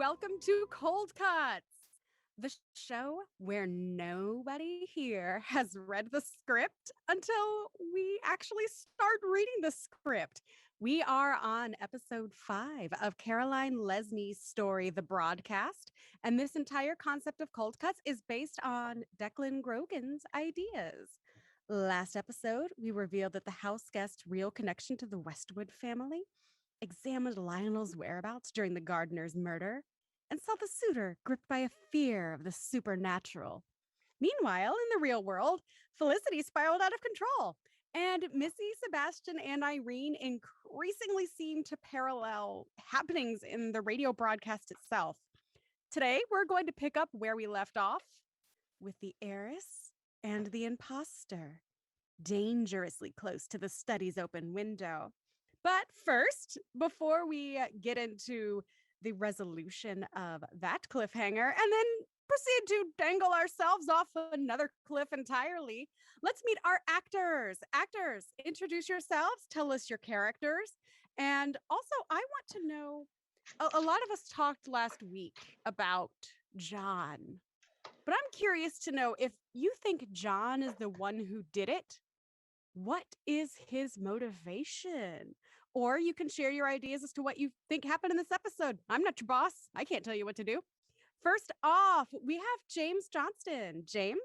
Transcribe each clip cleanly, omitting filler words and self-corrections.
welcome to Cold Cuts, the show where nobody here has read the script until we actually start reading the script. We are on episode 5 of Caroline Lesnie's story, The Broadcast, and this entire concept of Cold Cuts is based on Declan Grogan's ideas. Last episode, we revealed that the house guest's real connection to the Westwood family, examined Lionel's whereabouts during the gardener's murder, and saw the suitor gripped by a fear of the supernatural. Meanwhile, in the real world, Felicity spiraled out of control, and Missy, Sebastian, and Irene increasingly seem to parallel happenings in the radio broadcast itself. Today, we're going to pick up where we left off with the heiress and the imposter, dangerously close to the study's open window. But first, before we get into the resolution of that cliffhanger and then proceed to dangle ourselves off another cliff entirely, let's meet our actors. Actors, introduce yourselves, tell us your characters. And also, I want to know, a lot of us talked last week about John, but I'm curious to know if you think John is the one who did it. What is his motivation? Or you can share your ideas as to what you think happened in this episode. I'm not your boss. I can't tell you what to do. First off, we have James Johnston. James?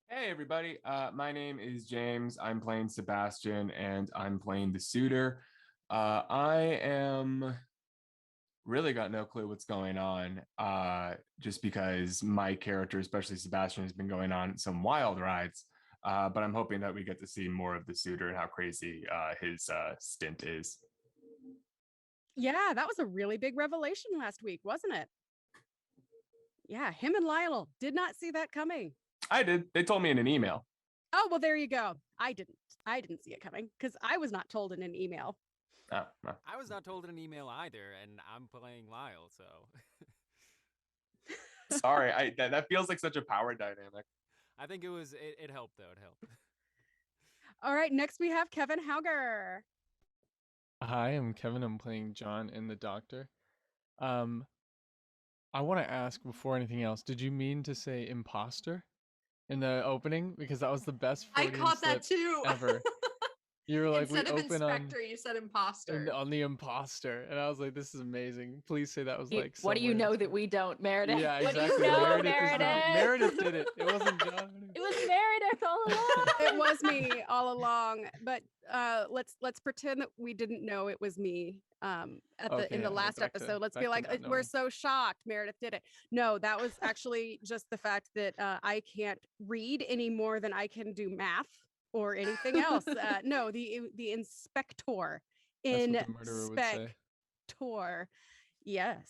Hey, everybody. My name is James. I'm playing Sebastian, and I'm playing the suitor. I am really got no clue what's going on, just because my character, especially Sebastian, has been going on some wild rides. But I'm hoping that we get to see more of the suitor and how crazy his stint is. Yeah, that was a really big revelation last week, wasn't it? Yeah, him and Lionel did not see that coming. I did. They told me in an email. Oh, well, there you go. I didn't see it coming because I was not told in an email. Oh, no. I was not told in an email either, and I'm playing Lyle, so. Sorry, that feels like such a power dynamic. I think it helped, though. It helped. All right, next we have Kevin Hauger. Hi, I'm Kevin. I'm playing John and the Doctor. I want to ask before anything else, did you mean to say imposter in the opening? Because that was the best Freudian I caught that slip too. ever. You were like, Instead we of open inspector, you said imposter. on the imposter. And I was like, this is amazing. Please say that was like What do you somewhere- know that we don't, Meredith? Yeah, What do exactly. you know, Meredith, Meredith did it. It wasn't John. It was Meredith all along. It was me all along, but let's pretend that we didn't know it was me in the last episode. Let's be like, we're so shocked Meredith did it. No, that was actually just the fact that I can't read any more than I can do math or anything else. No, the inspector. That's what the murderer would say. Inspector. Yes.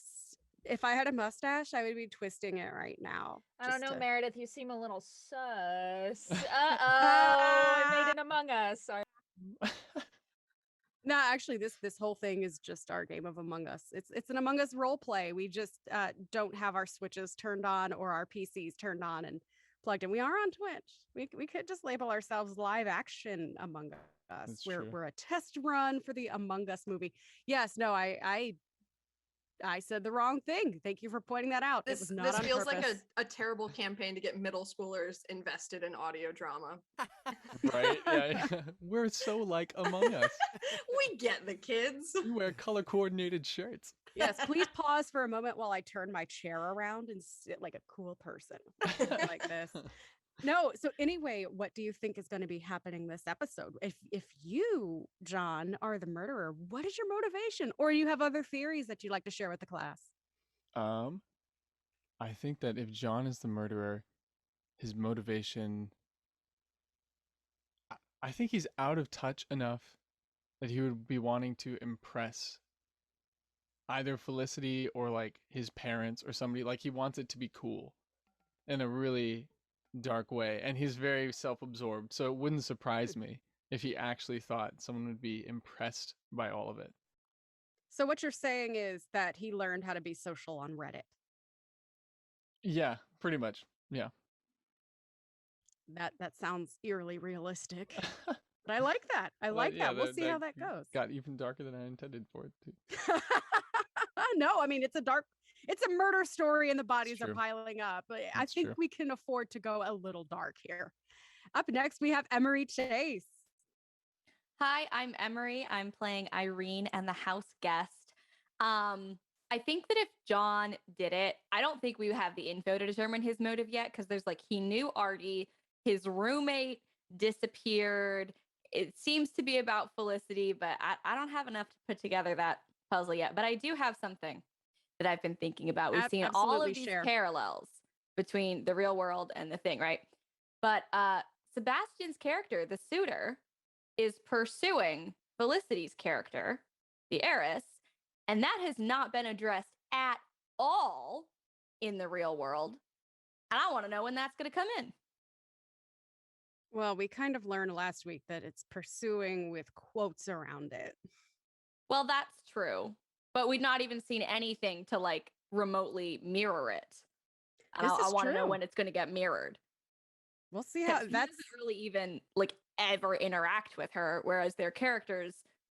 If I had a mustache, I would be twisting it right now. I don't know, Meredith. You seem a little sus. I made it Among Us. Sorry. No, actually, this whole thing is just our game of Among Us. It's an Among Us role play. We just don't have our switches turned on or our PCs turned on and plugged in. We are on Twitch. We could just label ourselves live action Among Us. We're a test run for the Among Us movie. Yes, no, I said the wrong thing. Thank you for pointing that out. This on feels purpose. like a terrible campaign to get middle schoolers invested in audio drama. Right? Yeah. We're so like Among Us. We get the kids. We wear color coordinated shirts. Yes, please pause for a moment while I turn my chair around and sit like a cool person like this. No, so anyway, what do you think is going to be happening this episode? If you, John, are the murderer, what is your motivation? Or you have other theories that you'd like to share with the class? I think that if John is the murderer, his motivation, I think he's out of touch enough that he would be wanting to impress either Felicity or like his parents or somebody. Like he wants it to be cool in a really dark way, and he's very self-absorbed, so it wouldn't surprise me if he actually thought someone would be impressed by all of it. So what you're saying is that he learned how to be social on Reddit. Yeah, pretty much. Yeah. That sounds eerily realistic. But I like that. I like that. We'll see how that goes. Got even darker than I intended for it to. No, I mean it's a dark it's a murder story and the bodies are true. piling up. But I That's think true. we can afford to go a little dark here. Up next, we have Emery Chase. Hi, I'm Emery. I'm playing Irene and the house guest. I think that if John did it, I don't think we have the info to determine his motive yet, because there's like, he knew Artie, his roommate disappeared. It seems to be about Felicity, but I don't have enough to put together that puzzle yet. But I do have something that I've been thinking about. We've seen all Absolutely of these share. parallels between the real world and the thing, right? But Sebastian's character, the suitor, is pursuing Felicity's character, the heiress, and that has not been addressed at all in the real world. And I want to know when that's going to come in. Well, we kind of learned last week that it's pursuing with quotes around it. Well, that's true. But we've not even seen anything to like remotely mirror it. And This I is want to know true. when it's going to get mirrored. We'll see how He that's doesn't really even like ever interact with her, whereas their characters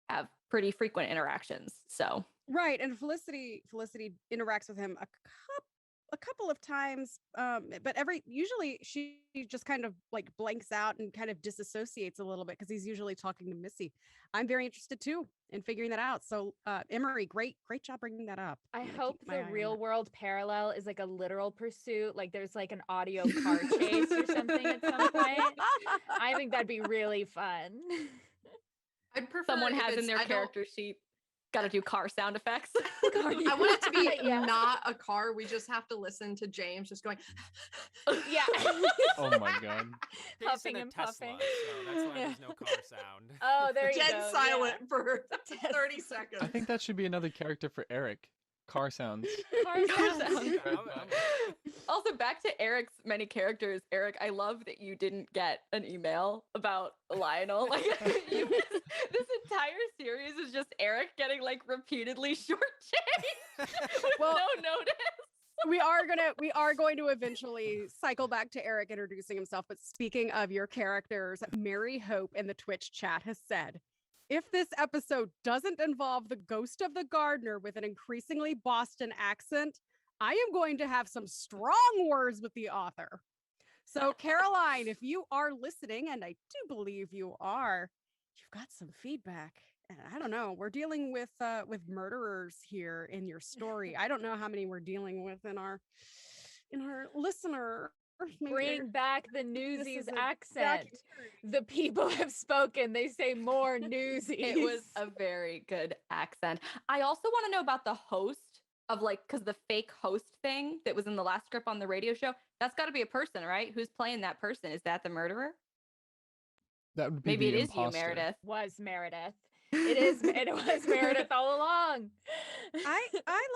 have pretty frequent interactions. So right. And Felicity interacts with him a couple of times, but usually she just kind of like blanks out and kind of disassociates a little bit because he's usually talking to Missy. I'm very interested too in figuring that out. So Emery, great job bringing that up. I I'm gonna hope keep my the eye on real that. world parallel is like a literal pursuit. Like there's like an audio car chase or something at some point. I think that'd be really fun. I'd prefer someone if has in it's- their I don't- character sheet got to do car sound effects. I want it to be Yeah. not a car. We just have to listen to James just going. Yeah. Oh my god. Jason Puffing a and Tesla, puffing. so that's why Yeah. there's no car sound. Oh, there you Dead go. silent for 30 seconds. I think that should be another character for Eric. Car sounds. Yeah. Car sounds. sounds. I'm- Also, back to Eric's many characters. Eric, I love that you didn't get an email about Lionel. Like, this entire series is just Eric getting like repeatedly shortchanged with Well, no notice. we are going to eventually cycle back to Eric introducing himself. But speaking of your characters, Mary Hope in the Twitch chat has said, if this episode doesn't involve the ghost of the gardener with an increasingly Boston accent, I am going to have some strong words with the author. So Caroline, if you are listening, and I do believe you are, you've got some feedback. And I don't know, we're dealing with murderers here in your story. I don't know how many we're dealing with in our listener. Maybe Bring back the Newsies is a accent. The people have spoken. They say more Newsies. It was a very good accent. I also want to know about the host of like, because the fake host thing that was in the last script on the radio show, that's got to be a person, right? Who's playing that person? Is that the murderer? That would be Maybe it the is you, imposter. Meredith. was Meredith. It was Meredith all along. I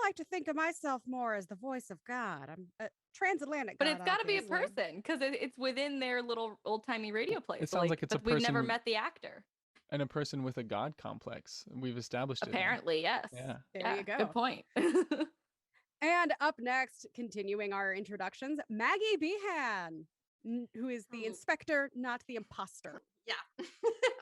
like to think of myself more as the voice of God. I'm a transatlantic But God, it's got to be a obviously. person because it's within their little old timey radio place. It sounds like it's a but we've never person- met the actor. And a person with a god complex. We've established it. now. Apparently, yes. Yeah. There you go. Good point. And up next, continuing our introductions, Maggie Behan, who is the Oh. inspector, not the imposter. Yeah,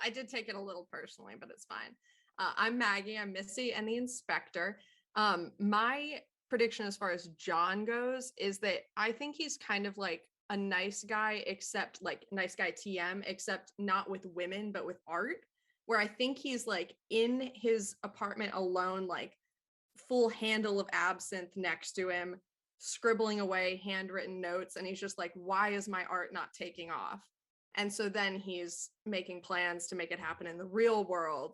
I did take it a little personally, but it's fine. I'm Maggie, I'm Missy, and the inspector. My prediction as far as John goes is that I think he's kind of like a nice guy, except like nice guy TM, except not with women, but with art, where I think he's like in his apartment alone, like full handle of absinthe next to him, scribbling away handwritten notes. And he's just like, why is my art not taking off? And so then he's making plans to make it happen in the real world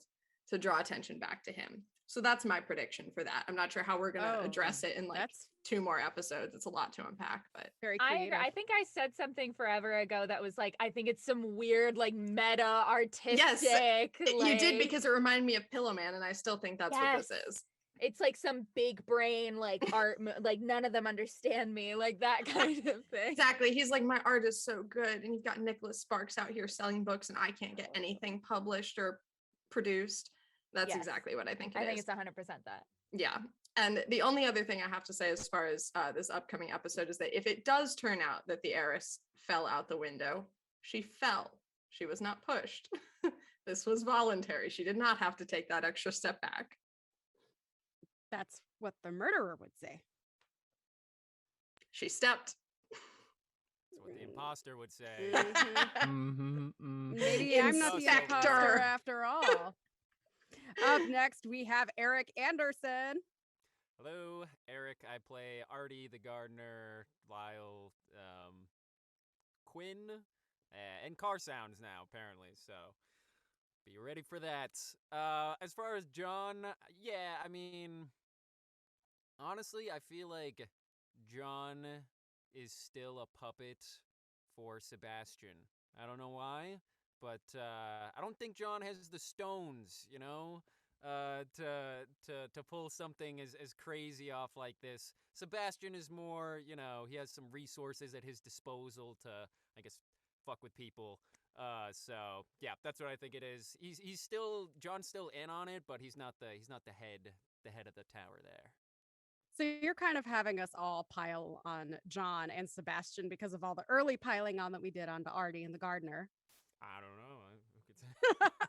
to draw attention back to him. So that's my prediction for that. I'm not sure how we're going to Oh, address it in like that's 2 more episodes. It's a lot to unpack, but very I creative. agree. I think I said something forever ago that was like, I think it's some weird, like meta artistic. you did like- because it reminded me of Pillow Man, and I still think that's what this is. it's like some big brain, like art, like none of them understand me, like that kind of thing. Exactly. He's like, my art is so good, and you've got Nicholas Sparks out here selling books, and I can't get anything published or produced. That's Yes. exactly what I think it I is. think it's 100% that. Yeah. And the only other thing I have to say as far as this upcoming episode is that if it does turn out that the heiress fell out the window, she fell. She was not pushed. This was voluntary. She did not have to take that extra step back. That's what the murderer would say. She stepped. That's what the imposter would say. Maybe I'm not the Inspector. imposter after all. Up next, we have Eric Anderson. Hello, Eric. I play Artie the gardener, Lyle, Quinn, and car sounds now, apparently. So be ready for that. As far as John, yeah, I mean, honestly, I feel like John is still a puppet for Sebastian. I don't know why, but I don't think John has the stones, to pull something as crazy off like this. Sebastian is more, he has some resources at his disposal to, I guess, fuck with people. So yeah, that's what I think it is. He's still John's still in on it, but he's not the head of the tower there. So you're kind of having us all pile on John and Sebastian because of all the early piling on that we did onto Artie and the gardener. I don't know.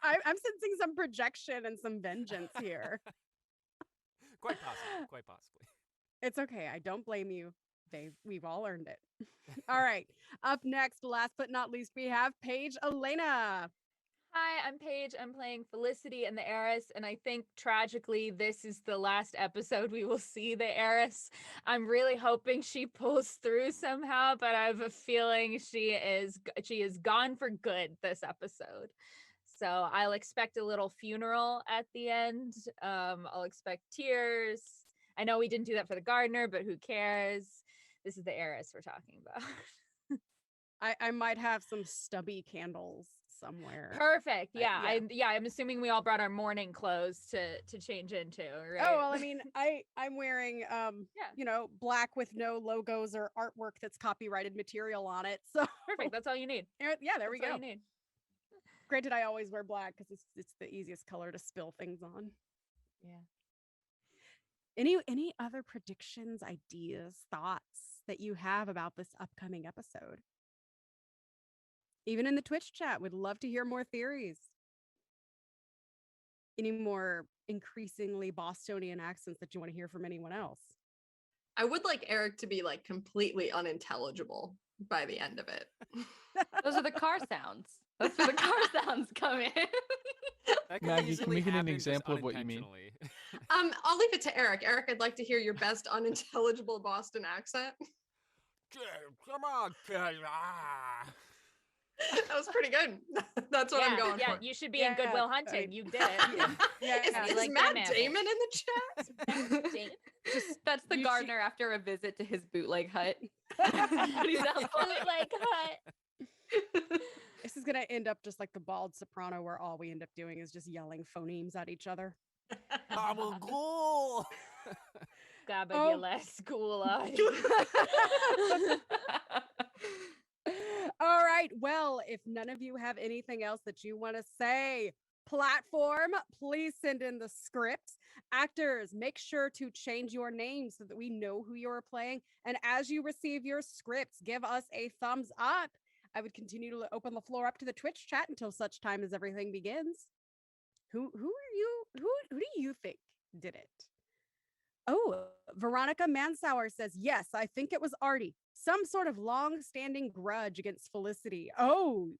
I'm sensing some projection and some vengeance here. Quite possibly. It's okay. I don't blame you. We've all earned it. All right. Up next, last but not least, we have Paige Elena. Hi, I'm Paige. I'm playing Felicity and the heiress, and I think tragically this is the last episode we will see the heiress. I'm really hoping she pulls through somehow, but I have a feeling she is gone for good this episode. So I'll expect a little funeral at the end. I'll expect tears. I know we didn't do that for the gardener, but who cares? This is the heiress we're talking about. I might have some stubby candles somewhere. Perfect. Yeah. I'm assuming we all brought our morning clothes to change into, right? Oh, well, I mean, I'm wearing black with no logos or artwork that's copyrighted material on it. So perfect. That's all you need. Yeah, there we go. All you need. Granted, I always wear black because it's the easiest color to spill things on. Yeah. Any other predictions, ideas, thoughts that you have about this upcoming episode? Even in the Twitch chat, we'd love to hear more theories. Any more increasingly Bostonian accents that you want to hear from anyone else? I would like Eric to be like completely unintelligible by the end of it. Those are the car sounds. That's where the car sounds come in. Maggie, can we get an example of what you mean? I'll leave it to Eric. Eric, I'd like to hear your best unintelligible Boston accent. Come on, kid. That was pretty good. That's what I'm going for. Yeah, you should be in Good Will Hunting. You did it. Is Matt Damon in the chat? That's the gardener after a visit to his bootleg hut. Bootleg hut. This is going to end up just like the Bald Soprano, where all we end up doing is just yelling phonemes at each other. I'm a ghoul. All right. Well, if none of you have anything else that you want to say, platform, please send in the script. Actors, make sure to change your name so that we know who you're playing. And as you receive your scripts, give us a thumbs up. I would continue to open the floor up to the Twitch chat until such time as everything begins. Who are you? Who do you think did it? Oh, Veronica Mansauer says, yes, I think it was Artie. Some sort of long-standing grudge against Felicity. Oh,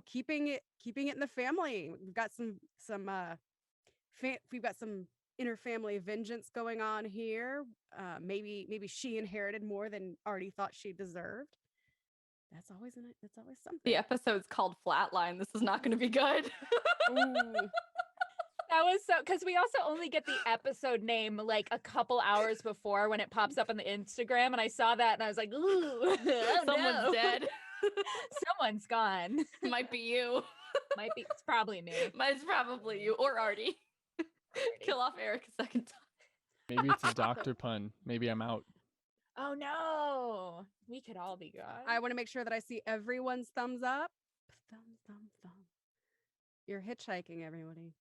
keeping it in the family. We've got some inter-family vengeance going on here. Maybe she inherited more than Artie thought she deserved. That's always something. The episode's called Flatline. This is not going to be good. Ooh. That was so, because we also only get the episode name like a couple hours before when it pops up on the Instagram, and I saw that and I was like, ooh, someone's dead. Someone's gone. Might be you. It's probably me. It's probably you or Artie. Kill off Eric a second time. Maybe it's a doctor pun. Maybe I'm out. Oh no, we could all be gone. I want to make sure that I see everyone's thumbs up. Thumb. You're hitchhiking, everybody.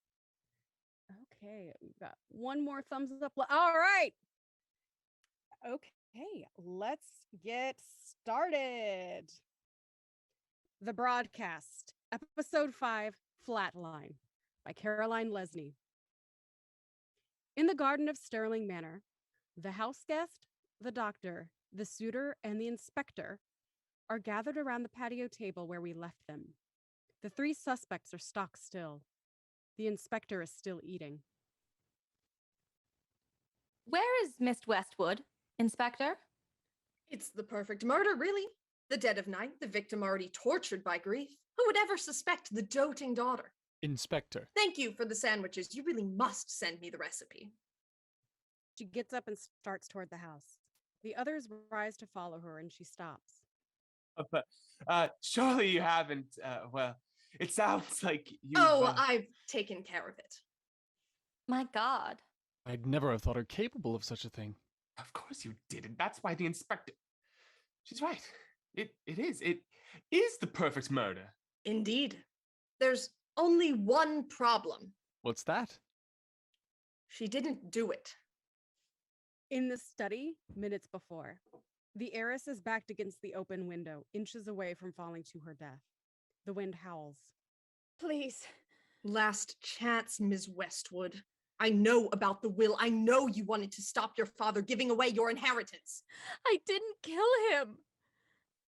Okay, we've got one more thumbs up. All right. Okay, let's get started. The broadcast, episode 5, Flatline, by Caroline Lesney. In the garden of Sterling Manor, the house guest, the doctor, The suitor and the inspector are gathered around the patio table where we left them. The three suspects are stock still. The inspector is still eating. Where is Miss Westwood, Inspector? It's the perfect murder, really. The dead of night, the victim already tortured by grief. Who would ever suspect the doting daughter? Inspector. Thank you for the sandwiches. You really must send me the recipe. She gets up and starts toward the house. The others rise to follow her, and she stops. Surely you haven't. Well, it sounds like you. I've taken care of it. My God. I'd never have thought her capable of such a thing. Of course you didn't. That's why the inspector. She's right. It is the perfect murder. Indeed. There's only one problem. What's that? She didn't do it. In the study, minutes before, the heiress is backed against the open window, inches away from falling to her death. The wind howls. Please. Last chance, Ms. Westwood. I know about the will. I know you wanted to stop your father giving away your inheritance. I didn't kill him.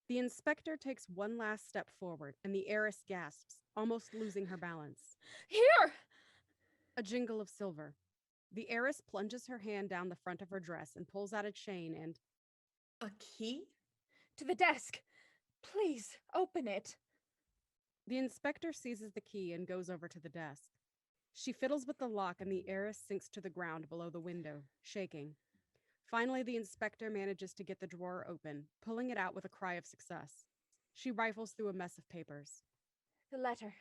The inspector takes one last step forward, and the heiress gasps, almost losing her balance. Here! A jingle of silver. The heiress plunges her hand down the front of her dress and pulls out a chain and... A key? To the desk. Please, open it. The inspector seizes the key and goes over to the desk. She fiddles with the lock, and the heiress sinks to the ground below the window, shaking. Finally, the inspector manages to get the drawer open, pulling it out with a cry of success. She rifles through a mess of papers. The letter.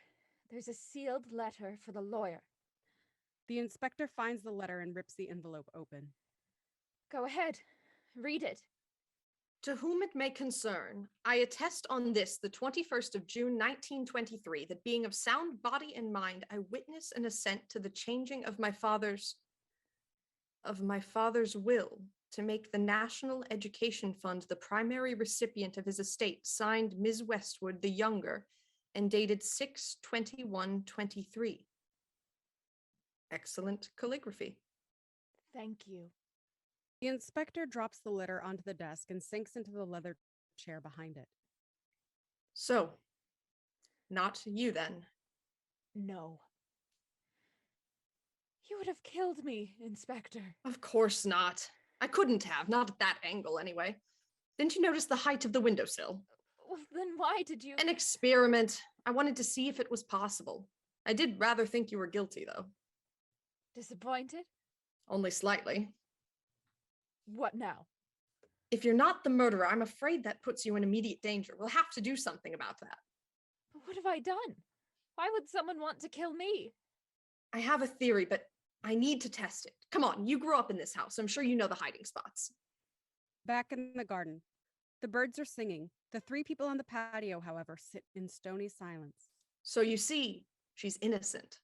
There's a sealed letter for the lawyer. The inspector finds the letter and rips the envelope open. Go ahead. Read it. To whom it may concern, I attest on this, the 21st of June, 1923, that being of sound body and mind, I witness and assent to the changing of my father's will to make the National Education Fund the primary recipient of his estate, signed Ms. Westwood the younger, and dated 6/21/23. Excellent calligraphy. Thank you. The inspector drops the letter onto the desk and sinks into the leather chair behind it. So, not you then. No. You would have killed me, Inspector. Of course not. I couldn't have, not at that angle anyway. Didn't you notice the height of the windowsill? Well, then why did you... An experiment. I wanted to see if it was possible. I did rather think you were guilty, though. Disappointed? Only slightly. What now? If you're not the murderer, I'm afraid that puts you in immediate danger. We'll have to do something about that. But what have I done? Why would someone want to kill me? I have a theory, but I need to test it. Come on, you grew up in this house. I'm sure you know the hiding spots. Back in the garden, the birds are singing. The three people on the patio, however, sit in stony silence. So you see, she's innocent.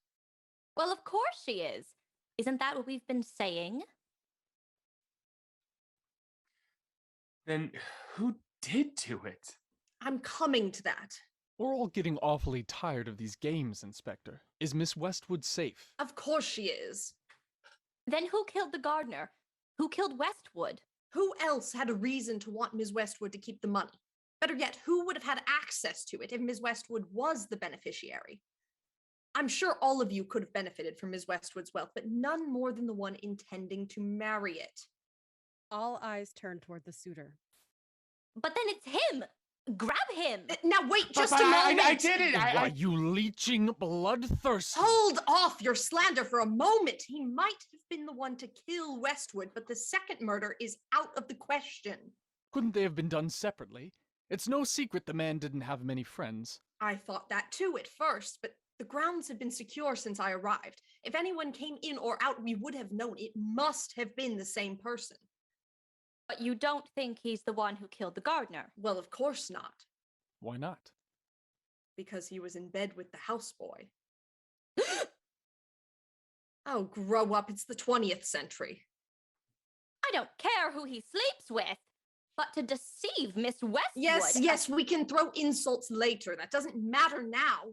Well, of course she is. Isn't that what we've been saying? Then who did do it? I'm coming to that. We're all getting awfully tired of these games, Inspector. Is Miss Westwood safe? Of course she is. Then who killed the gardener? Who killed Westwood? Who else had a reason to want Ms. Westwood to keep the money? Better yet, who would have had access to it if Ms. Westwood was the beneficiary? I'm sure all of you could have benefited from Ms. Westwood's wealth, but none more than the one intending to marry it. All eyes turn toward the suitor. But then it's him! Grab him! Now wait just But a moment! I did it! Why, you leeching bloodthirsty! Hold off your slander for a moment! He might have been the one to kill Westwood, but the second murder is out of the question. Couldn't they have been done separately? It's no secret the man didn't have many friends. I thought that too at first, but the grounds have been secure since I arrived. If anyone came in or out, we would have known it must have been the same person. But you don't think he's the one who killed the gardener? Well, of course not. Why not? Because he was in bed with the houseboy. Oh, grow up. It's the 20th century. I don't care who he sleeps with, but to deceive Miss Westwood... Yes, we can throw insults later. That doesn't matter now.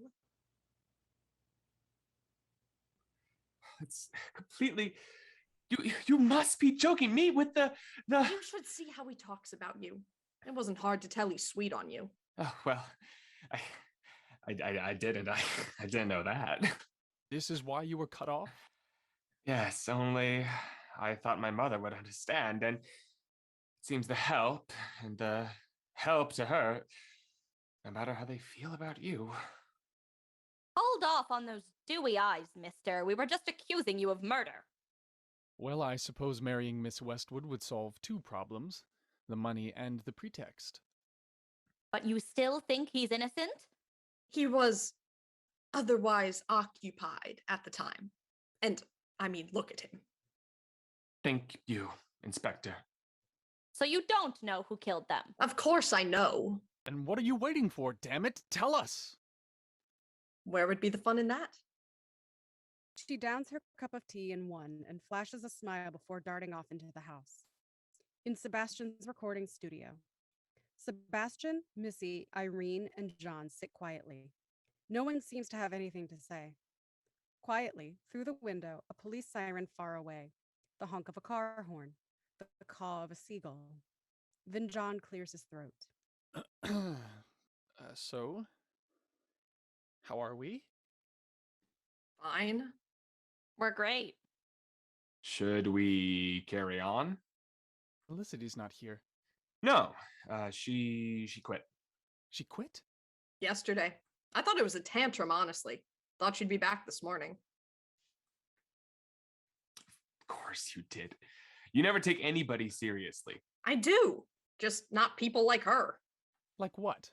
It's completely You must be joking me with the. You should see how he talks about you. It wasn't hard to tell he's sweet on you. Oh well, I I didn't. I didn't know that. This is why you were cut off? Yes, only I thought my mother would understand, and it seems the help and the help to her, no matter how they feel about you. Hold off on those dewy eyes, mister. We were just accusing you of murder. Well, I suppose marrying Miss Westwood would solve two problems, the money and the pretext. But you still think he's innocent? He was otherwise occupied at the time. And, I mean, look at him. Thank you, Inspector. So you don't know who killed them? Of course I know. And what are you waiting for, damn it? Tell us! Where would be the fun in that? She downs her cup of tea in one and flashes a smile before darting off into the house. In Sebastian's recording studio, Sebastian, Missy, Irene, and John sit quietly. No one seems to have anything to say. Quietly, through the window, a police siren far away, the honk of a car horn, the caw of a seagull. Then John clears his throat. So, how are we? Fine. We're great. Should we carry on? Felicity's not here. No, she quit. She quit? Yesterday. I thought it was a tantrum, honestly. Thought she'd be back this morning. Of course you did. You never take anybody seriously. I do. Just not people like her. Like what?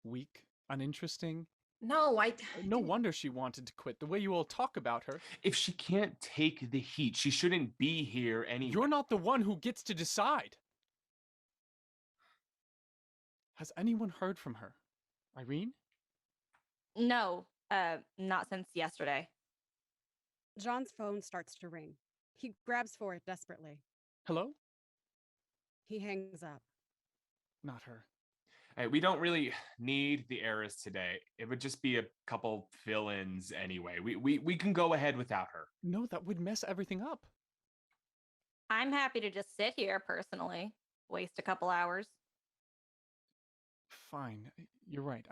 Weak? Uninteresting? No, No wonder she wanted to quit, the way you all talk about her. If she can't take the heat, she shouldn't be here anyway. You're not the one who gets to decide. Has anyone heard from her? Irene? No, not since yesterday. John's phone starts to ring. He grabs for it desperately. Hello? He hangs up. Not her. Hey, we don't really need the heiress today. It would just be a couple fill-ins anyway. We can go ahead without her. No, that would mess everything up. I'm happy to just sit here personally. Waste a couple hours. Fine. You're right.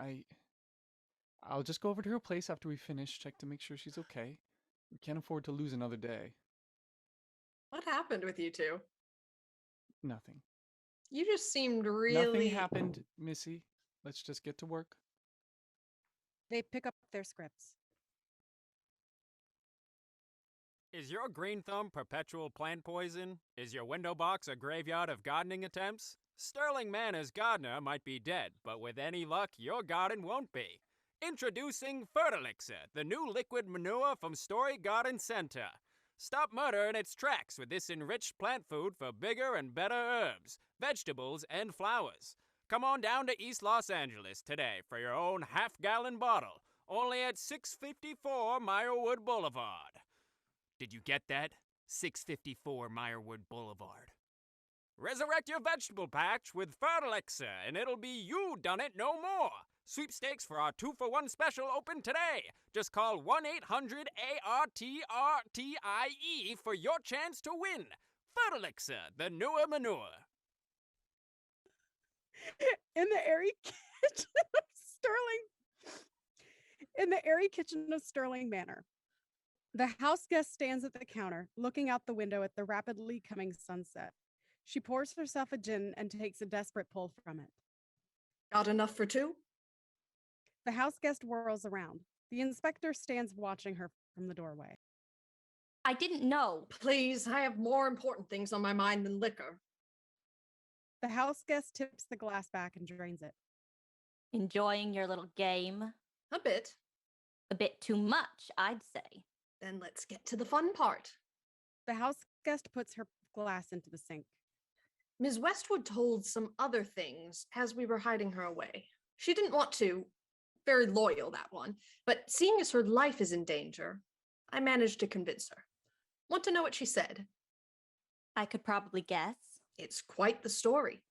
I'll just go over to her place after we finish, check to make sure she's okay. We can't afford to lose another day. What happened with you two? Nothing. You just seemed really... Nothing happened, Missy. Let's just get to work. They pick up their scripts. Is your green thumb perpetual plant poison? Is your window box a graveyard of gardening attempts? Sterling Manor's gardener might be dead, but with any luck, your garden won't be. Introducing Fertilixer, the new liquid manure from Story Garden Center. Stop murder in its tracks with this enriched plant food for bigger and better herbs, vegetables, and flowers. Come on down to East Los Angeles today for your own half-gallon bottle, only at 654 Meyerwood Boulevard. Did you get that? 654 Meyerwood Boulevard. Resurrect your vegetable patch with Fertilixer, and it'll be you done it no more. Sweepstakes for our 2-for-1 special open today. Just call 1-800-ARTRTIE for your chance to win. Fertilixer, the newer manure. In the airy kitchen of Sterling Manor, the house guest stands at the counter, looking out the window at the rapidly coming sunset. She pours herself a gin and takes a desperate pull from it. Got enough for two? The house guest whirls around. The inspector stands watching her from the doorway. I didn't know. Please, I have more important things on my mind than liquor. The house guest tips the glass back and drains it. Enjoying your little game? A bit. A bit too much, I'd say. Then let's get to the fun part. The house guest puts her glass into the sink. Ms. Westwood told some other things as we were hiding her away. She didn't want to. Very loyal, that one. But seeing as her life is in danger, I managed to convince her. Want to know what she said? I could probably guess. It's quite the story.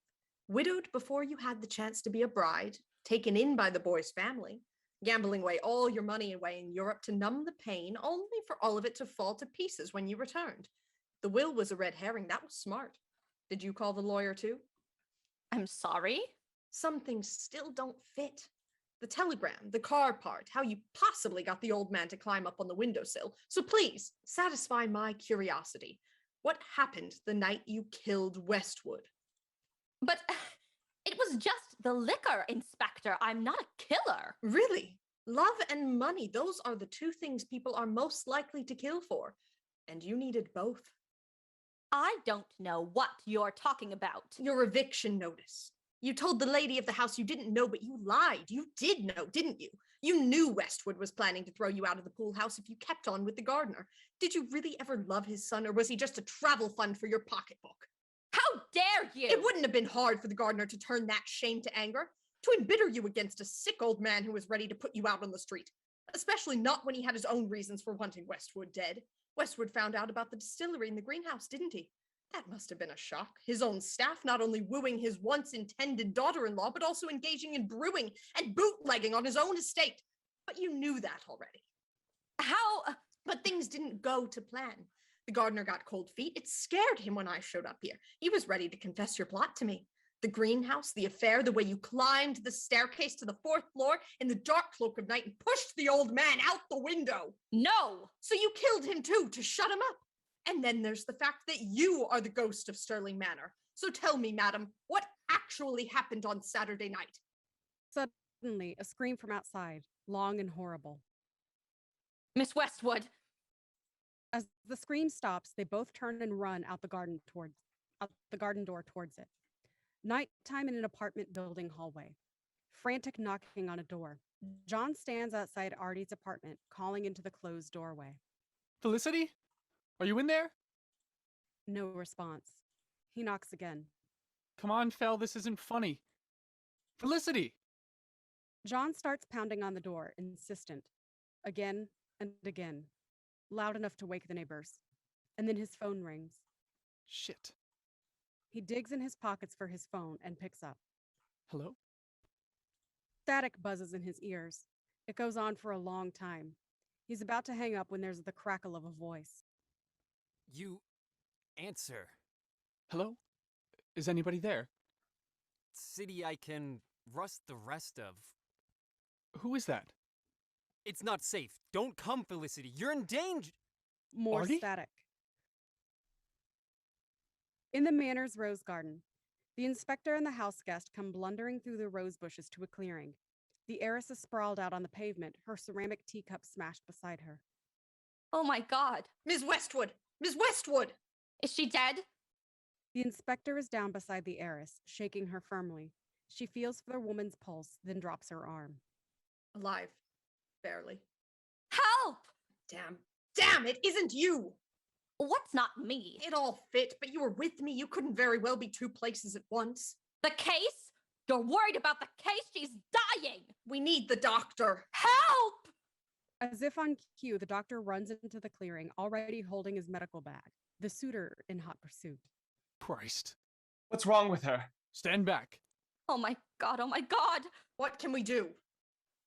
Widowed before you had the chance to be a bride, taken in by the boy's family, gambling away all your money away in Europe to numb the pain, only for all of it to fall to pieces when you returned. The will was a red herring. That was smart. Did you call the lawyer too? I'm sorry. Some things still don't fit. The telegram, the car part, how you possibly got the old man to climb up on the windowsill. So please, satisfy my curiosity. What happened the night you killed Westwood? But it was just the liquor, Inspector. I'm not a killer. Really? Love and money, those are the two things people are most likely to kill for. And you needed both. I don't know what you're talking about. Your eviction notice. You told the lady of the house you didn't know, but you lied. You did know, didn't you? You knew Westwood was planning to throw you out of the pool house if you kept on with the gardener. Did you really ever love his son, or was he just a travel fund for your pocketbook? How dare you? It wouldn't have been hard for the gardener to turn that shame to anger, to embitter you against a sick old man who was ready to put you out on the street, especially not when he had his own reasons for wanting Westwood dead. Westwood found out about the distillery in the greenhouse, didn't he? That must have been a shock. His own staff not only wooing his once intended daughter-in-law, but also engaging in brewing and bootlegging on his own estate. But you knew that already. How? But things didn't go to plan. The gardener got cold feet. It scared him when I showed up here. He was ready to confess your plot to me. The greenhouse, the affair, the way you climbed the staircase to the 4th floor in the dark cloak of night and pushed the old man out the window. No! So you killed him too, to shut him up. And then there's the fact that you are the ghost of Sterling Manor. So tell me, madam, what actually happened on Saturday night? Suddenly, a scream from outside, long and horrible. Miss Westwood. As the scream stops, they both turn and run out the garden door towards it. Nighttime in an apartment building hallway. Frantic knocking on a door. John stands outside Artie's apartment, calling into the closed doorway. Felicity? Are you in there? No response. He knocks again. Come on, Fel, this isn't funny. Felicity! John starts pounding on the door, insistent. Again and again. Loud enough to wake the neighbors. And then his phone rings. Shit. He digs in his pockets for his phone and picks up. Hello? Static buzzes in his ears. It goes on for a long time. He's about to hang up when there's the crackle of a voice. You answer. Hello? Is anybody there? City I can rust the rest of. Who is that? It's not safe. Don't come, Felicity. You're in danger. More Artie? static. In the manor's rose garden, the inspector and the house guest come blundering through the rose bushes to a clearing. The heiress is sprawled out on the pavement, her ceramic teacup smashed beside her. Oh my God. Ms. Westwood! Ms. Westwood! Is she dead? The inspector is down beside the heiress, shaking her firmly. She feels for the woman's pulse, then drops her arm. Alive. Barely. Help! Damn, it isn't you! What's not me? It all fit, but you were with me. You couldn't very well be two places at once. The case? You're worried about the case? She's dying! We need the doctor. Help! As if on cue, the doctor runs into the clearing, already holding his medical bag, the suitor in hot pursuit. Christ. What's wrong with her? Stand back. Oh my God, oh my God! What can we do?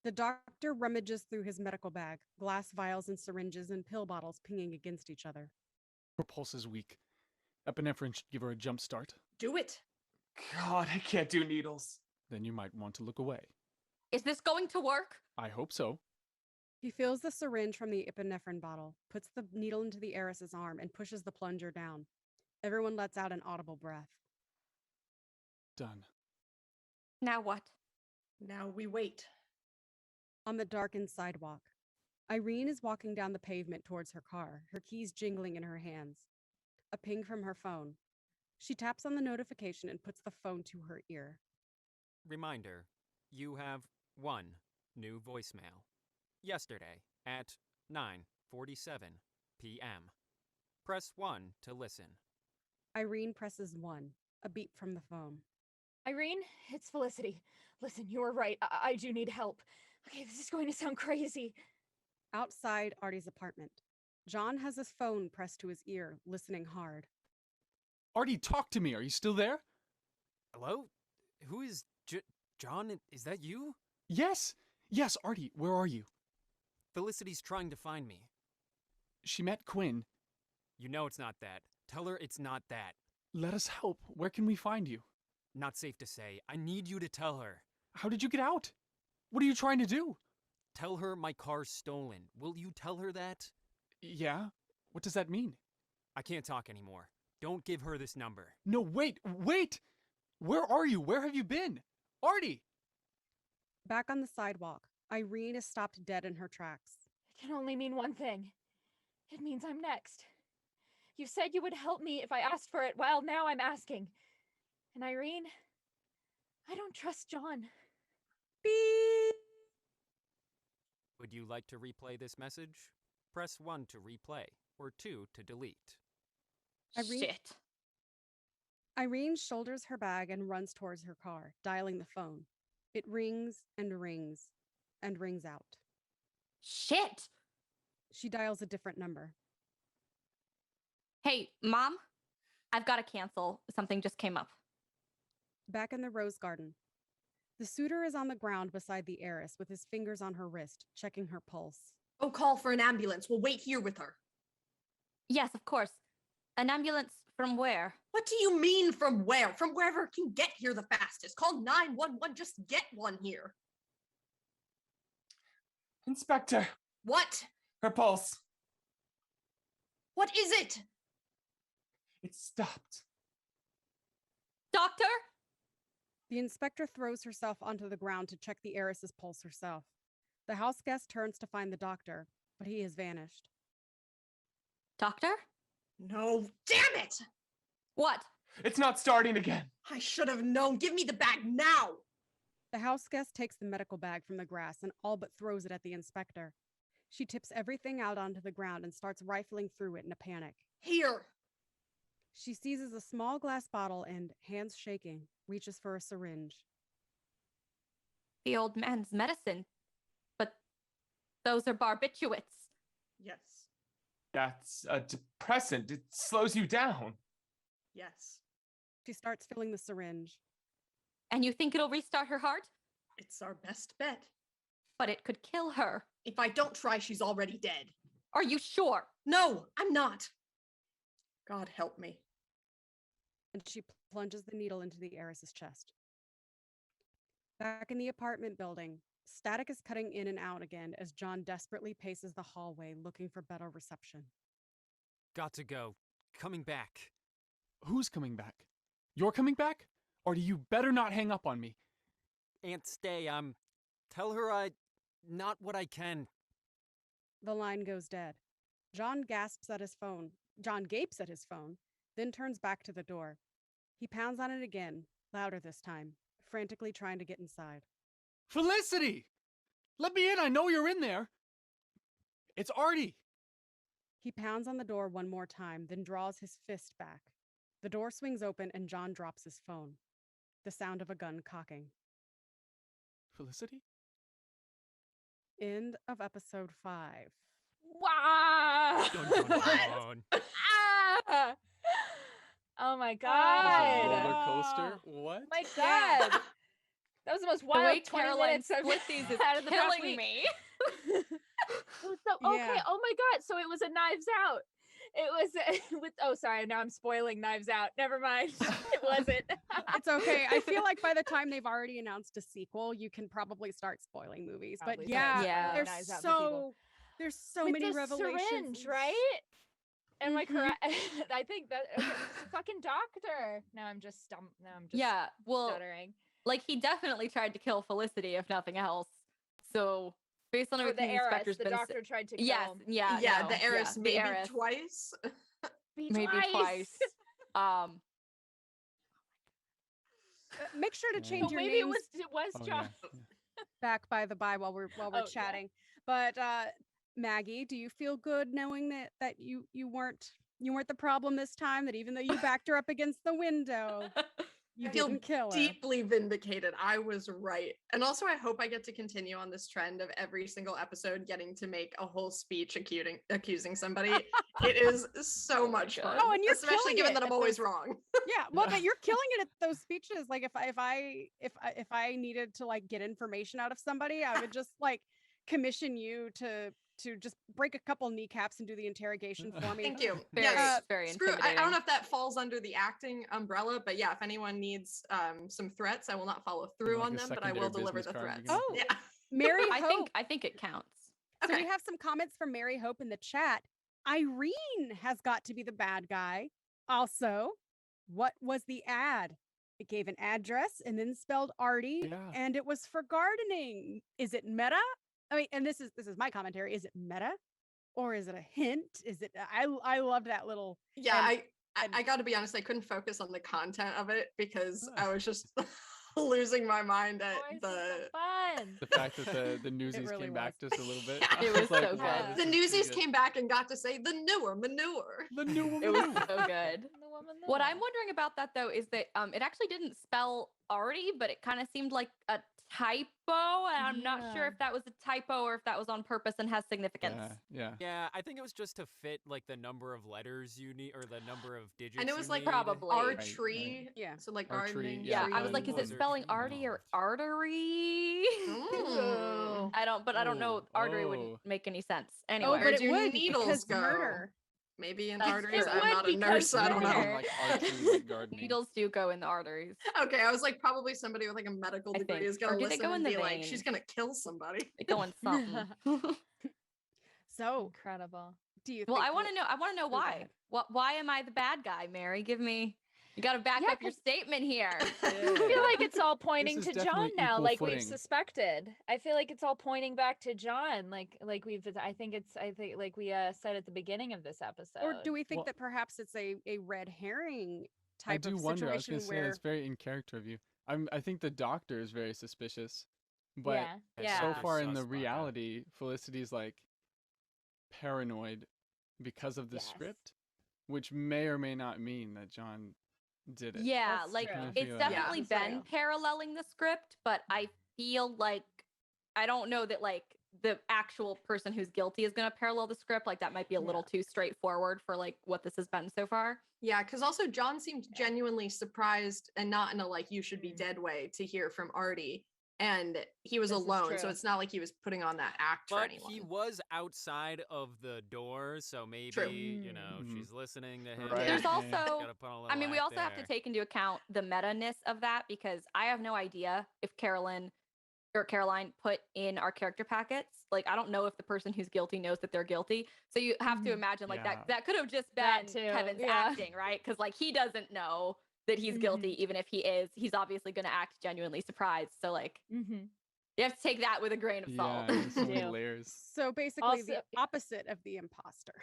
The doctor rummages through his medical bag, glass vials and syringes and pill bottles pinging against each other. Her pulse is weak. Epinephrine should give her a jump start. Do it. God, I can't do needles. Then you might want to look away. Is this going to work? I hope so. He fills the syringe from the epinephrine bottle, puts the needle into the heiress's arm, and pushes the plunger down. Everyone lets out an audible breath. Done. Now what? Now we wait. On the darkened sidewalk, Irene is walking down the pavement towards her car, her keys jingling in her hands. A ping from her phone. She taps on the notification and puts the phone to her ear. Reminder, you have one new voicemail. Yesterday at 9:47 p.m. Press 1 to listen. Irene presses 1, a beep from the phone. Irene, it's Felicity. Listen, you're right. I do need help. Okay, this is going to sound crazy. Outside Artie's apartment, John has his phone pressed to his ear, listening hard. Artie, talk to me. Are you still there? Hello? Who is John? Is that you? Yes. Yes, Artie, where are you? Felicity's trying to find me. She met Quinn. You know it's not that. Tell her it's not that. Let us help. Where can we find you? Not safe to say. I need you to tell her. How did you get out? What are you trying to do? Tell her my car's stolen. Will you tell her that? Yeah? What does that mean? I can't talk anymore. Don't give her this number. No, wait! Where are you? Where have you been? Artie! Back on the sidewalk, Irene is stopped dead in her tracks. It can only mean one thing. It means I'm next. You said you would help me if I asked for it. Well, now I'm asking. And Irene, I don't trust John. Beep! Would you like to replay this message? Press 1 to replay, or 2 to delete. Irene? Shit. Irene shoulders her bag and runs towards her car, dialing the phone. It rings and rings and rings out. Shit. She dials a different number. Hey, Mom, I've got to cancel. Something just came up. Back in the rose garden, the suitor is on the ground beside the heiress with his fingers on her wrist, checking her pulse. Oh, call for an ambulance. We'll wait here with her. Yes, of course. An ambulance from where? What do you mean from where? From wherever can get here the fastest. Call 911. Just get one here. Inspector, What? her pulse. What is it? It stopped. Doctor? The inspector throws herself onto the ground to check the heiress's pulse herself. The house guest turns to find the doctor, but he has vanished. Doctor? No, damn it! What? It's not starting again. I should have known. Give me the bag now. The house guest takes the medical bag from the grass and all but throws it at the inspector. She tips everything out onto the ground and starts rifling through it in a panic. Here. She seizes a small glass bottle and, hands shaking, reaches for a syringe. The old man's medicine. But those are barbiturates. Yes. That's a depressant. It slows you down. Yes. She starts filling the syringe. And you think it'll restart her heart? It's our best bet. But it could kill her. If I don't try, she's already dead. Are you sure? No, I'm not. God help me. And she plunges the needle into the heiress's chest. Back in the apartment building, static is cutting in and out again as John desperately paces the hallway looking for better reception. Got to go. Coming back. Who's coming back? You're coming back? Artie, you better not hang up on me. Aunt, stay. Tell her not what I can. The line goes dead. John gasps at his phone. John gapes at his phone, then turns back to the door. He pounds on it again, louder this time, frantically trying to get inside. Felicity! Let me in. I know you're in there. It's Artie. He pounds on the door one more time, then draws his fist back. The door swings open and John drops his phone. The sound of a gun cocking. Felicity? End of episode 5. Wow! Dun, dun, dun. Ah! Oh my Roller god! coaster? What? My god! That was the most The way wild 20 Caroline minutes I've split these is had in the past killing week. me. It was so, okay, Yeah. oh my god, so it was a Knives Out. It was with, oh sorry, now I'm spoiling Knives Out. Never mind. It wasn't. It's okay. I feel like by the time they've already announced a sequel, you can probably start spoiling movies. Probably But yeah, start spoiling there's Knives Out for people. so With many the revelations. syringe, right? Am I correct? I think that okay, it's a fucking doctor. Now I'm just Yeah, well, stuttering. like he definitely tried to kill Felicity, if nothing else. So, based on Or the everything the heiress, inspector's the been doctor tried to kill yes, him. yeah, Yeah, no, the heiress the maybe heiress, twice. maybe twice. Um, Make sure to Yeah. change Oh, your maybe names it was Oh, John. yeah. back by the by while we're Oh, yeah. chatting. But Maggie, do you feel good knowing that you weren't the problem this time? That even though you backed her up against the window, you I feel didn't kill her. deeply vindicated. I was right. And also, I hope I get to continue on this trend of every single episode getting to make a whole speech accusing somebody. It is so much fun. Oh, and you're especially killing given it that I'm at always those- wrong. Yeah, well, but you're killing it at those speeches. Like if I needed to like get information out of somebody, I would just like commission you to to just break a couple kneecaps and do the interrogation for me. Thank you. Very, Yes. very Screw. I intimidating. don't know if that falls under the acting umbrella, but yeah, if anyone needs some threats, I will not follow through Like on a them, but I will secondary deliver business the card we threats. can- Oh. Yeah. Mary I Hope. think it counts. So Okay. we have some comments from Mary Hope in the chat. Irene has got to be the bad guy. Also, what was the ad? It gave an address and then spelled Artie, Yeah. and it was for gardening. Is it meta? I mean, and this is my commentary. Is it meta, or is it a hint? Is it? I loved that little. Yeah, And- I got to be honest, I couldn't focus on the content of it because I was just losing my mind at Boys, the this is fun. The fact that the newsies really came back was. just a little bit. Yeah. It was like, so wow, good. this the is too newsies good. came back and got to say the newer manure. The new It was woman. so good. The woman What I'm there. wondering about that though is that it actually didn't spell Artie, but it kind of seemed like a typo, and I'm not sure Yeah. if that was a typo or if that was on purpose and has significance. Yeah. Yeah, I think it was just to fit like the number of letters you need or the number of digits. And it you was like need. Probably. our Right, tree. Yeah. So like Our tree, gardening. Yeah, Yeah, I was like, is it was there spelling tree arty or involved? artery? Mm. I don't know. Artery wouldn't Oh. make any sense. Oh, Anyway, but it do would needles because go? murder. Maybe in That's arteries. true. I'm It not a would nurse, because so I don't know. murder. Like archery, like gardening. needles do go in the arteries. Okay, I was like, probably somebody with like a medical I degree think. is gonna Or do they listen go in and the be like, she's veins? gonna kill somebody. They go in something. So, Incredible. do you? Well, think I want to know. I want to know Oh, go why. ahead. Why am I the bad guy, Mary? Give me. You got to back Yeah, up your statement here. I feel like it's all pointing is to John definitely now, equal like we've footing. suspected. I feel like it's all pointing back to John, like we've. I think like we said at the beginning of this episode. Or do we think Well- that perhaps it's a red herring I type do of wonder. I was situation gonna say where that's very in character of you. I think the doctor is very suspicious, but Yeah. Yeah. so They're far in sus the about that. reality, Felicity's like paranoid because of the Yes. script, which may or may not mean that John did it. Yeah, That's like true. Kinda it's feel that. definitely Yeah, that's been true. paralleling the script, but I feel like I don't know that like the actual person who's guilty is going to parallel the script. Like that might be a little too straightforward for like what this has been so far. Yeah, because also John seemed genuinely surprised and not in a like you should be Mm. dead way to hear from Artie. And he was This is alone, so true. it's not like he was putting on that act for But anyone. he was outside of the door, so maybe True. you know Mhm. she's listening to him. Right. There's Yeah. also Gotta put on a I little mean, we act also have to there. take into account the meta-ness of that because I have no idea if Caroline put in our character packets. Like, I don't know if the person who's guilty knows that they're guilty. So you have to Mhm. imagine like Yeah. that could have just That been too, Kevin's yeah. acting, right? Because like he doesn't know that he's guilty, even if he is. He's obviously going to act genuinely surprised. So like Mm-hmm. you have to take that with a grain of salt. Yeah, there's so many Do. layers. so basically the Also- opposite of the imposter.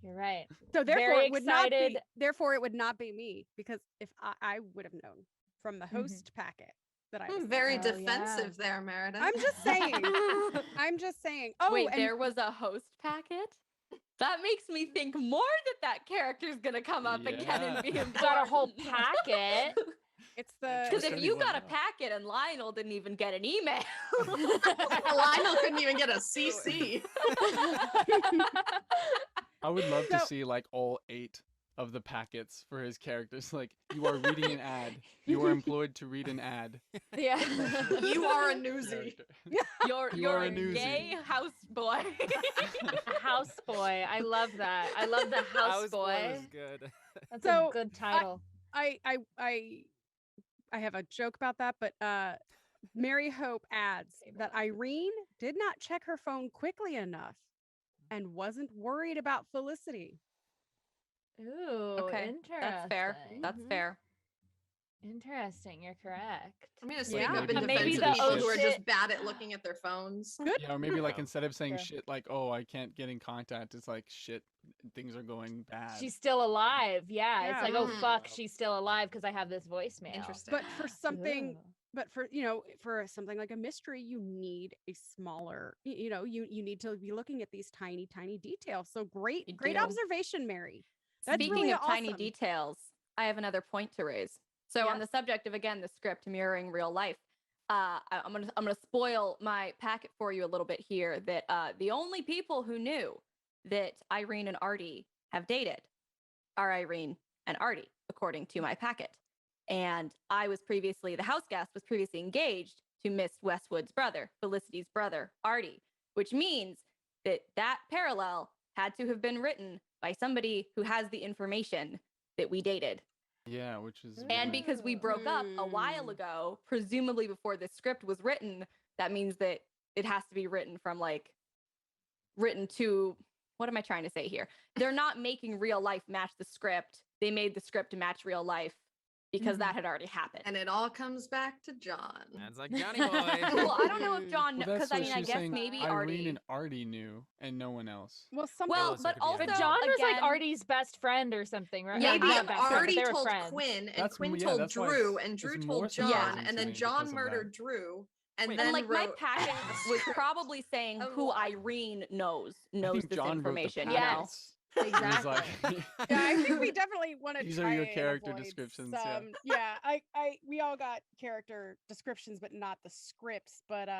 You're right. So therefore Very it would not be excited. therefore it would not be me because if I would have known from the Mhm. host packet that I was Very Oh, yeah. defensive there, Meredith. I'm just saying. I'm just saying. Oh, Wait, and there was a host packet? That makes me think more that character's going to come up again and be Yeah. important. Got a whole packet. it's the Because if Just you anyone got a else. packet and Lionel didn't even get an email. Lionel couldn't even get a CC. I would love to So- see like all 8 of the packets for his characters. Like, you are reading an ad. You are employed to read an ad. Yeah. You are a newsie. Character. You're You are a a newsie. gay houseboy. Houseboy. I love that. I love the houseboy. is good. That's So, a good title. I have a joke about that, but Mary Hope adds that Irene did not check her phone quickly enough and wasn't worried about Felicity. Ooh, Okay, interesting. That's fair. That's Mhm. fair. Interesting. You're correct. I'm gonna speak Yeah. up in But defense maybe of the people who are opposite- just bad at looking at their phones. Yeah, or maybe like Yeah. instead of saying True. shit like, "Oh, I can't get in contact," it's like, "Shit, things are going bad." She's still alive. Yeah. It's Yeah. like, oh Mm. fuck, she's still alive because I have this voicemail. Interesting. But for something, Ooh. but for something like a mystery, you need a smaller, you need to be looking at these tiny, tiny details. So great You great do. observation, Mary. That's Speaking really of tiny awesome. details, I have another point to raise. So on the subject of again the script mirroring real life, I'm gonna spoil my packet for you a little bit here. That the only people who knew that Irene and Artie have dated are Irene and Artie, according to my packet. And the house guest was previously engaged to Miss Westwood's brother, Felicity's brother, Artie. which means that parallel had to have been written by somebody who has the information that we dated. Yeah, which is And weird. because we broke up a while ago, presumably before this script was written, that means that it has to be written from written to, what am I trying to say here? They're not making real life match the script. They made the script to match real life because that had already happened. And it all comes back to John. That's like Johnny boy. Well, I don't know if John, Well, because that's I what mean, she I was guess saying. maybe Irene Artie. and Artie knew, and no one else. Well, some Well, so but it could be also But John was like again- Artie's best friend or something, right? Yeah, Or Maybe not best friend, but Artie they were told friends. Quinn, and That's- Quinn yeah, told that's why Drew, it's- and Drew it's more told surprising John, to and then me John because of murdered that. Drew, and Wait, then And like my wrote packet was probably saying Oh, who what? Irene knows I think this John wrote the information. packets. He was Exactly. like, yeah, I think we definitely want to These try are your and character avoid descriptions, some- we all got character descriptions, but not the scripts. But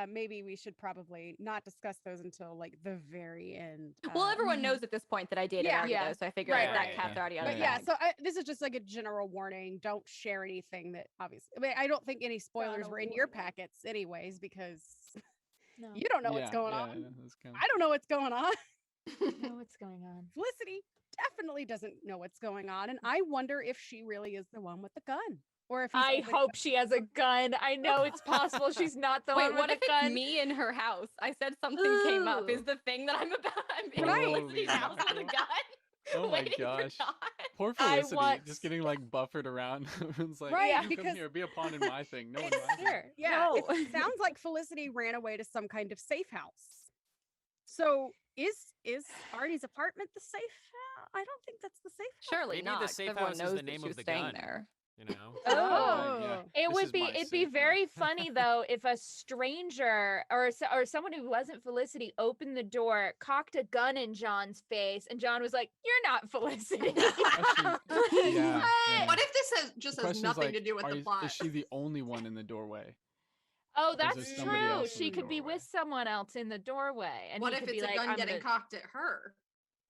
maybe we should probably not discuss those until like the very end. Well, everyone knows at this point that I dated Artie, Yeah. though, so I figured Right, that right. cat's already out But of the yeah, bag. so this is just like a general warning. Don't share anything that obviously. I mean, I don't think any spoilers were in your packets, anyways, because No. you don't know what's going on. that's kind I don't know what's going on. know what's going on. Felicity definitely doesn't know what's going on, and I wonder if she really is the one with the gun, or if he's I only- hope she has a gun. I know it's possible she's not the Wait, one what with if a it's gun. me in her house? I said something came up. Is Ooh. the thing that I'm about? I'm in Right. Felicity's house with a gun. Oh my waiting for gosh. John. Poor I Felicity, want- just getting like buffered around. Everyone's like, Right, "You come because- here, be a pawn in my thing. No, in my thing." Sure. Yeah. No. It sounds like Felicity ran away to some kind of safe house. So is Artie's apartment the safe house? I don't think that's the safe house. Surely Maybe not. the 'cause safe everyone house is knows the that name she of was the staying gun. there. You know. Oh. yeah. It This would is be my it'd be safe very house. funny though if a stranger or someone who wasn't Felicity opened the door, cocked a gun in John's face, and John was like, "You're not Felicity." Actually, yeah. What if this just The has question's nothing like, to do with the plot? Is she the only one in the doorway? Oh, Or is that's there somebody true. else in She the could be doorway? with someone else in the doorway, and What he if could it's be a like, gun "I'm getting gonna-" cocked at her?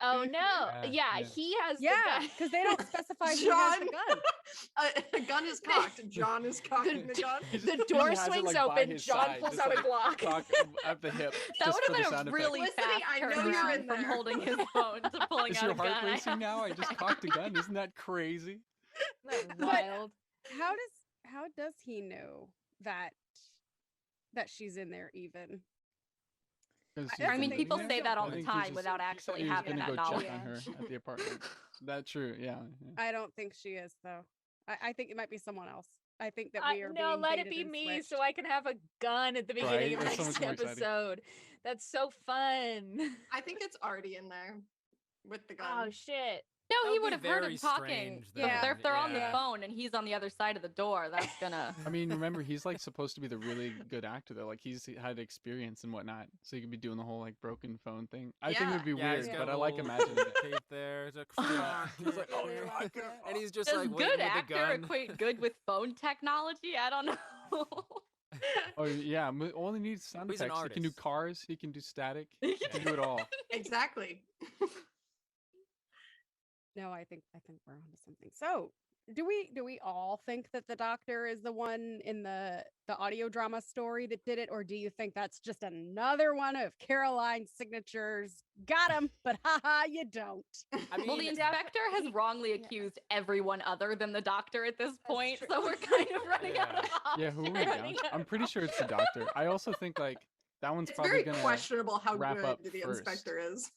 Oh no! Yeah, Yeah, yeah. he has Yeah, the gun. because they don't specify who has the John. gun. A gun is cocked. John is cocking the gun. He The just- he door has it, swings like, by open. his John side, pulls just, out a like, Glock. cock at the hip. That just would for the have been sound a really Felicity, fast I know you're turnaround in from there. holding his phone to pulling Is out your a heart gun. racing now? I just cocked a gun. Isn't that crazy? That's But- wild. How does he know that she's in there even? 'Cause I she's mean, been living people there? say that all I the think he's time just- without he said actually he was having gonna that go knowledge. check on her at the apartment. That's true. Yeah. I don't think she is though. I think it might be someone else. I think that we are No, being let it baited be and me switched. so I can have a gun at the beginning of Right? That's so next much more exciting. episode. That's so fun. I think it's already in there with the gun. Oh shit. No, That he would would be have heard very him talking. strange, But though. if they're on the Yeah. phone and he's on the other side of the door, that's gonna. I mean, remember, he's like supposed to be the really good actor though. Like he had experience and whatnot, so he could be doing the whole like broken phone thing. I think it would be Yeah, he's weird, got but a I like little imagining it. tape there. It's like, he's like, "Oh, you're not good." And he's just Does like good waiting with the actor gun. equate good with phone technology? I don't know. Oh yeah, only needs sound He's an effects. He can do artist. cars. He can do static. He can do it all. Exactly. No, I think we're onto something. So, do we all think that the doctor is the one in the audio drama story that did it, or do you think that's just another one of Caroline's signatures? Got him, but haha, you don't. I mean, Well, the inspector has wrongly accused everyone other than the doctor at this point, so we're kind of running out of options. Yeah, who are we down to? I'm pretty sure it's the doctor. I also think like that one's It's probably very gonna questionable how wrap good up the first. inspector is.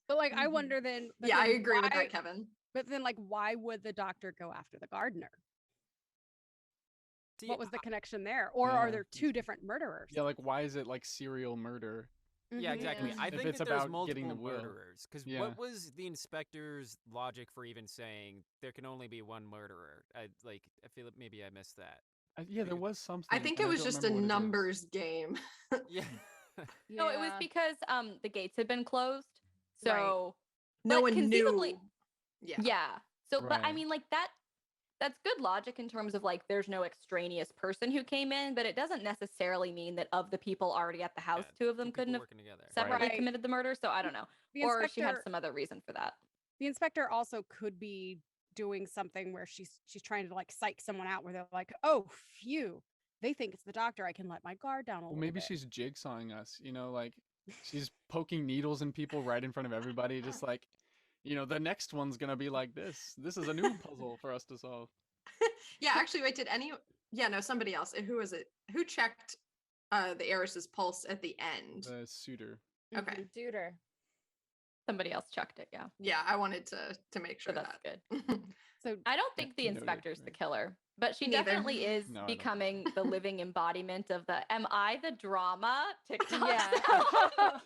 But like, I Mhm. wonder then. but Yeah, I then agree with why- that, Kevin. But then, like, why would the doctor go after the gardener? see, What was the connection there? Or are Yeah, there two different murderers? Yeah, like why is it like serial murder? Yeah, Mhm. exactly. Yeah. I If think it's that there's about getting multiple the will. murderers. Because Yeah. what was the inspector's logic for even saying there can only be one murderer? I feel like maybe I missed that. Yeah, there was something. I think and it was don't just a remember what it is. numbers game. Yeah. No, it was Yeah. because the gates had been closed. Right. So No but one conceivably- knew. yeah. So but I Right. mean like that's good logic in terms of like there's no extraneous person who came in, but it doesn't necessarily mean that of the people already at the house, Yeah, two of them people couldn't have working together. separately Right. committed the murder. So I don't know. The Or she had inspector- some other reason for that. The inspector also could be doing something where she's trying to like psych someone out where they're like, oh phew, they think it's the doctor, I can let my guard down a Well, little maybe bit. she's jigsawing us, like she's poking needles in people right in front of everybody, just like, the next one's gonna be like this. This is a new puzzle for us to solve. Yeah, actually, wait, yeah, no, somebody else. Who was it? Who checked the heiress's pulse at the end? The suitor. Okay. Mhm. Duder. Somebody else checked it, yeah. Yeah, I wanted to make sure So that's that. good. So I don't think the Noted. inspector's the killer, but she Neither. definitely is No, I don't think becoming the living embodiment of the "Am I the drama?" TikTok. Yeah. style.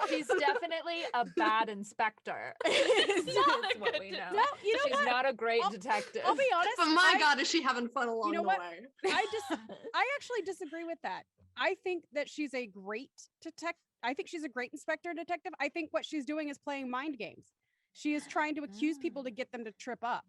She's definitely a bad inspector. is not a what good we know. no, you know She's what? not a great I'll- detective. I'll be honest. But my I- God, is she having fun along know the what? way? I actually disagree with that. I think that she's a great detective. I think she's a great inspector detective. I think what she's doing is playing mind games. She is trying to accuse people to get them to trip up.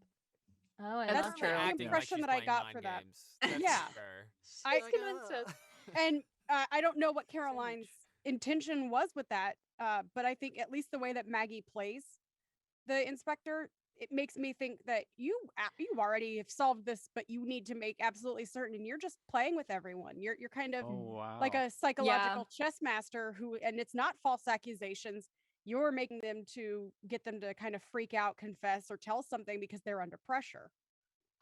Oh, That's love true. that. Acting impression like that I she's got playing for mind that. games. That's Yeah. fair. I Like, convinced us. And I don't know what Caroline's intention was with that, but I think at least the way that Maggie plays the inspector, it makes me think that you already have solved this, but you need to make absolutely certain, and you're just playing with everyone. You're kind of Oh wow. like a psychological chess master who, and it's not false accusations. You're making them to get them to kind of freak out, confess, or tell something because they're under pressure.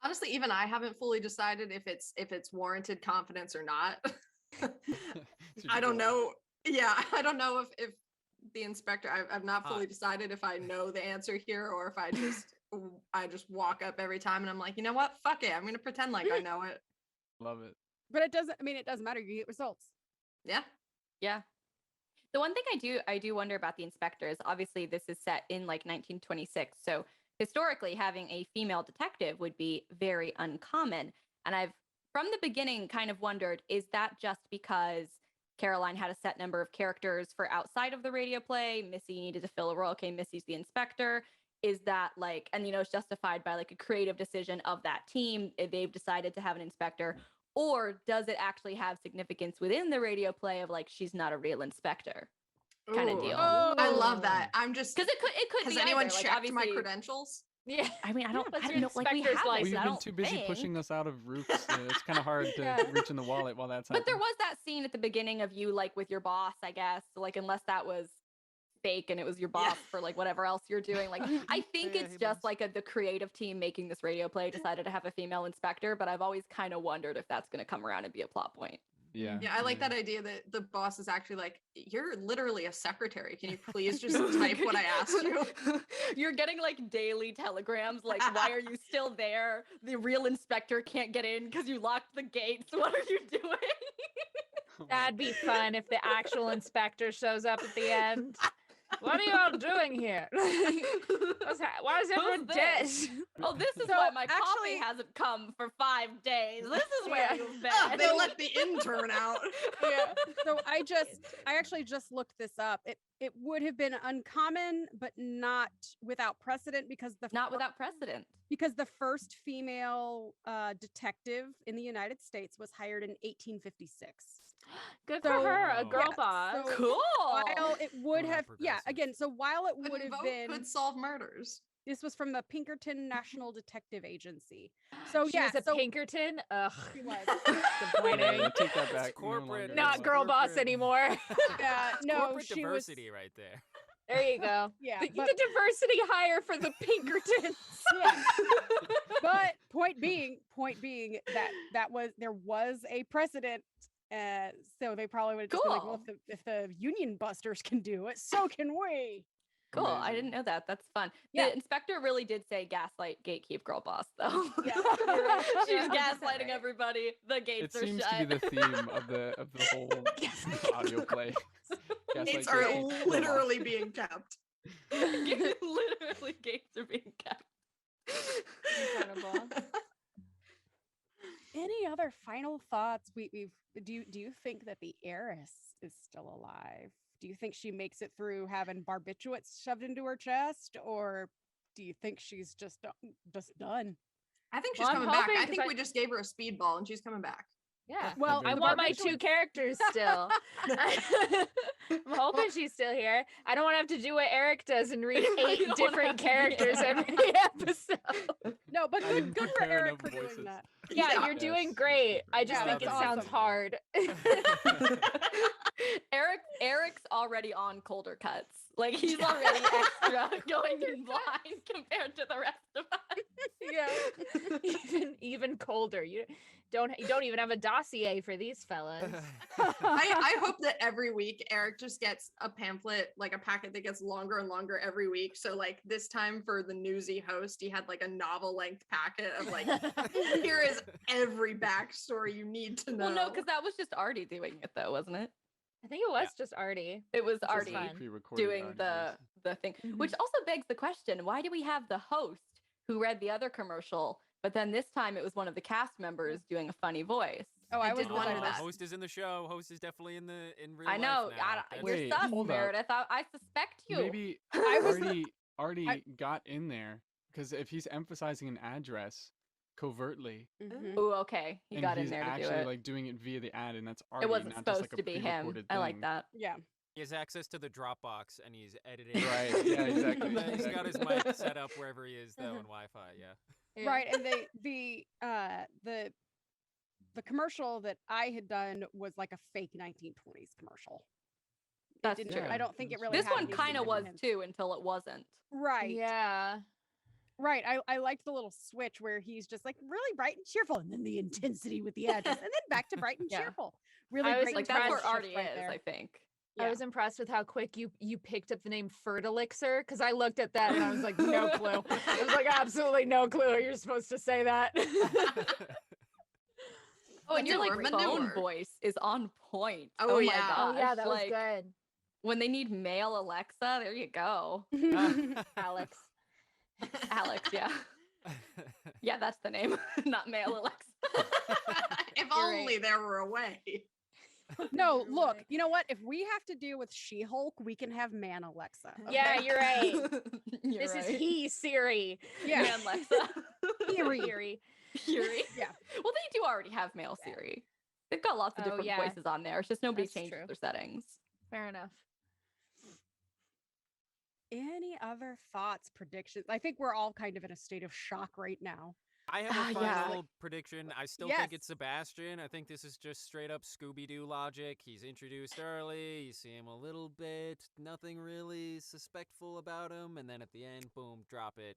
Honestly, even I haven't fully decided if it's warranted confidence or not. I don't know. Yeah, I don't know if the inspector. I've not fully decided if I know the answer here or if I just walk up every time and I'm like, you know what? Fuck it. I'm gonna pretend like I know it. Love it. But it doesn't matter. You get results. Yeah. Yeah. The one thing I do wonder about the inspector is obviously this is set in like 1926. So historically having a female detective would be very uncommon. And I've from the beginning kind of wondered, is that just because Caroline had a set number of characters for outside of the radio play? Missy needed to fill a role. Okay, Missy's the inspector. Is that like, and it's justified by like a creative decision of that team. They've decided to have an inspector. Or does it actually have significance within the radio play of like she's not a real inspector kind of Ooh. deal? I love that. I'm just Because it could has be anyone either. Like, checked my obviously- credentials? Yeah. I mean, I don't what's know. your Like we inspector's have license? We've I been don't too busy think. pushing us out of roofs. It's kind of hard to Yeah. reach in the wallet while that's But there happening. was that scene at the beginning of you like with your boss, I guess. Like unless that was fake and it was your boss for like whatever else you're doing. Like I think Yeah, it's he just was. like the creative team making this radio play decided to have a female inspector, but I've always kind of wondered if that's going to come around and be a plot point. Yeah. Yeah, I like that idea that the boss is actually like, you're literally a secretary. Can you please just type what I asked you? You're getting like daily telegrams like, why are you still there? The real inspector can't get in because you locked the gates. What are you doing? That'd be fun if the actual inspector shows up at the end. What are you all doing here? Why is everyone dead? this? Oh, this is So, why my actually- coffee hasn't come for 5 days. This is where Yeah. you've been. Oh, they let the intern out. Yeah. So I actually just looked this up. It would have been uncommon, but not without precedent because Not without precedent. because the first female detective in the United States was hired in 1856. Good So- for her, a Oh. girl Yeah, boss. so- Cool. While it would Oh, how have, progressive. again, so while it would Couldn't have vote, been, could solve murders. this was from the Pinkerton National Detective Agency. So She yeah, was a so Pinkerton. Ugh. she was. Disappointing. Yeah, take that It's back. corporate. longer Not It's girl boss corporate. anymore. Yeah, It's no, corporate she was. diversity right there. There you go. Yeah, The, but, the diversity hire for the Pinkertons. yeah. But point being that there was a precedent. So they probably would have just been like, well, Cool. if the union busters can do it, so can we. Cool. I Amazing. didn't know that. That's fun. Yeah. The inspector really did say gaslight, gatekeep, girl boss, though. Yeah. She's Yeah. gaslighting Right. everybody. The gates It are seems shut. to be the theme of the whole audio play. Gaslight Gates are gatekeep, girl boss. literally being kept. Literally, gates are being kept. Incredible. Any other final thoughts? Do you think that the heiress is still alive? Do you think she makes it through having barbiturates shoved into her chest, or do you think she's just done? I think she's Well, I'm coming back. hoping I 'cause think we just gave her a speedball and she's coming back. Yeah. Well, I the want my barbiturate's- 2 characters still. I'm hoping she's still here. I don't want to have to do what Eric does and read You 8 don't wanna have different to be characters there. every episode. No, but I good, didn't good for prepare Eric enough for doing voices. that. Yeah, Yeah. you're doing Yes, great. I just Yeah, think it that's sounds awesome. hard. Eric's already on colder cuts. Like he's already extra going in blind compared to the rest of us. Yeah. even colder. You don't even have a dossier for these fellas. I hope that every week Eric just gets a pamphlet, like a packet that gets longer and longer every week. So like this time for the newsy host, he had like a novel length packet of like, here is every backstory you need to know. Well, no, because that was just Artie doing it though, wasn't it? I think it was just Artie. It was is Artie fun. Pre-recorded doing Artie the thing, which also begs the question: why do we have the host who read the other commercial, but then this time it was one of the cast members doing a funny voice? Oh, I I was did wonder the that. Host is in the show. Host is definitely in real I life know. now. You're Wait, sus, hold up. Meredith. I suspect you. Maybe I was Artie got in there because if he's emphasizing an address covertly, Mhm. Ooh, okay. He and got in he's there to do actually it. like doing it via the ad, and that's Artie, It wasn't not just supposed like a to be him. pre-recorded I like thing. that. Yeah. He has access to the Dropbox and he's editing. Right, yeah, exactly, He's got his exactly. mic set up wherever he is though on Wi-Fi. Yeah. Right, and the commercial that I had done was like a fake 1920s commercial. It That's didn't- true. I don't think it really. This had one any kind of was significance. too until it wasn't. Right. Yeah. Right. I liked the little switch where he's just like really bright and cheerful, and then the intensity with the address, and then back to bright and Yeah. cheerful. Really I was great. Like that's where shift Artie right is, there. I think. I Yeah. was impressed with how quick you picked up the name Fertilixer because I looked at that and I was like, no clue. I was like, absolutely no clue. You're supposed to say that. Oh, and That's your it, like we're phone manure. voice is on point. Oh, my yeah. gosh. Oh yeah, that was like, good, When they need male Alexa, there you go. Alex. Alex, yeah. Yeah, that's the name. Not male Alexa. If You're right. only there were a way. No, You're look, right. you know what? If we have to deal with She-Hulk, we can have man Alexa. Yeah, okay? you're right. You're This is right. he Siri. Yeah. Man Alexa. Siri. Siri. Siri. Yeah. Well, they do already have male Siri. They've got lots of Oh, different yeah. voices on there. It's just nobody That's changes true. their settings. Fair enough. Any other thoughts, predictions? I think we're all kind of in a state of shock right now. I have a Yeah. final prediction. I still Yes. think it's Sebastian. I think this is just straight up Scooby-Doo logic. He's introduced early. You see him a little bit. Nothing really suspectful about him. And then at the end, boom, drop it.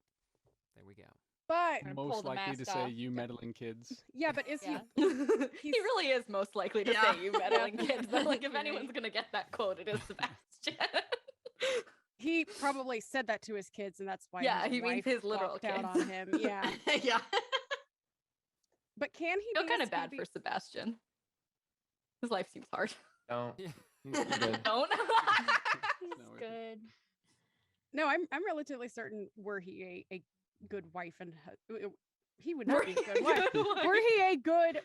There we go. But Gonna pull Most the likely to mask say off. you meddling kids. yeah, but is Yeah. He really is most likely to Yeah. say you meddling kids. But like, if You're anyone's right. gonna get that quote, it is Sebastian. he probably said that to his kids, and that's why Yeah, his he means wife his literal walked out kids. on him. Yeah, Yeah. but can he feel be kind a of bad Scooby- for Sebastian. His life seems hard. Don't. Yeah. You're good. Don't. He's No, we're good. No, I'm relatively certain were he a good wife and he would not be a good wife.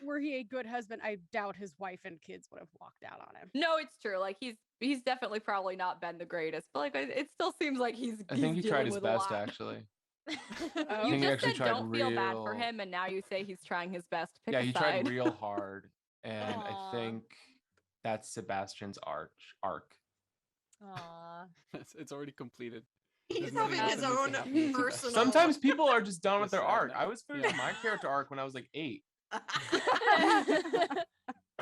Were he a good husband, I doubt his wife and kids would have walked out on him. No, it's true. Like he's definitely probably not been the greatest, but like it still seems like he's. I think he he's tried dealing his with a best lot. actually. Oh. I You think he just actually said tried don't feel bad for real- him, and now you say he's trying his best to pick Yeah, a he side. tried real hard, and I Aw. think that's Sebastian's arc. Aw. It's already completed. He's There's nothing having else his that own needs to happen. personal. Sometimes people are just done with Just their sad arc. now. I was finishing Yeah. my character arc when I was like 8.